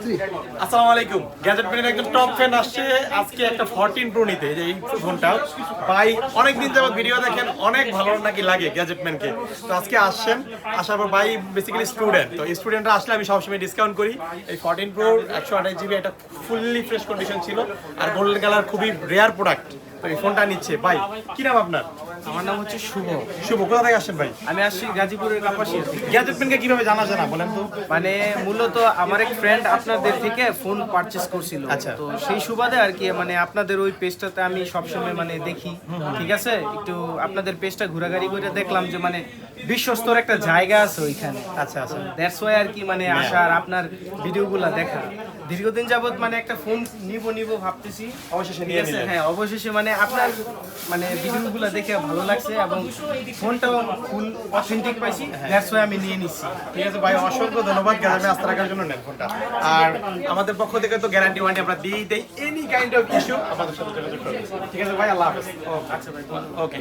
আসসালামু আলাইকুম। গ্যাজেট ব্র্যান্ডের একদম টপ ফ্যান আসছে আজকে একটা 14 প্রো নিতে। এই যে এই ফোনটা ভাই অনেকদিন যাবত ভিডিও দেখেন, অনেক ভালো নাকি লাগে গ্যাজেট ম্যানকে। তো আজকে আসছেন, আসার পর ভাই বেসিক্যালি স্টুডেন্ট, তো স্টুডেন্টরা আসলে আমি সবসময় ডিসকাউন্ট করি। এই 14 প্রো 128 GB একটা ফুললি ফ্রেশ কন্ডিশন ছিল, আর গোল্ডেন কালার খুবই রেয়ার প্রোডাক্ট। তো এই ফোনটা নিচ্ছে ভাই। কি নাম আপনার? আমার নাম হচ্ছে শুভ। শুভ, কোথা থেকে আসছেন ভাই? আমি আসছি গাজীপুরের কাপাসিয়া থেকে। গ্যাজেট ম্যানকে কিভাবে জানা জানা বলেন তো? মানে মূলত আমার এক ফ্রেন্ড আপনাদের থেকে ফোন পারচেজ করছিল। আচ্ছা। তো সেই সুবাদে আর কি মানে আপনাদের ওই পেজটাতে আমি সবসময় মানে দেখি, ঠিক আছে, একটু আপনাদের পেজটা ঘোরাঘুরি করে দেখলাম যে মানে বিশ্বস্তর একটা জায়গা আছে ওইখানে। আচ্ছা আচ্ছা। দ্যাটস ওয়াই আর কি মানে আসা আর আপনার ভিডিওগুলো দেখা। দীর্ঘদিন যাবত মানে একটা ফোন নিব ভাবতেছি, অবশেষে ঠিক নিয়ে আছে। নিলেন। হ্যাঁ, অবশেষে মানে আপনার মানে ভিডিওগুলো দেখে ভালো লাগছে এবং ফোনটাও ফুল অথেন্টিক পাইছি, দ্যাটস ওয়াই আমি নিয়ে নিচ্ছি। ঠিক আছে ভাই, অসংখ্য ধন্যবাদ গ্যাজেটে আস্থা রাখার জন্য। নেন ফোনটা। আর আমাদের পক্ষ থেকে তো গ্যারান্টি ওয়ারেন্টি আমরা দিই, এনি কাইন্ড অফ ইস্যু আমাদের সাথে যোগাযোগ করবেন। ঠিক আছে ভাই, আল্লাহ হাফেজ। আচ্ছা ভাই। ওকে।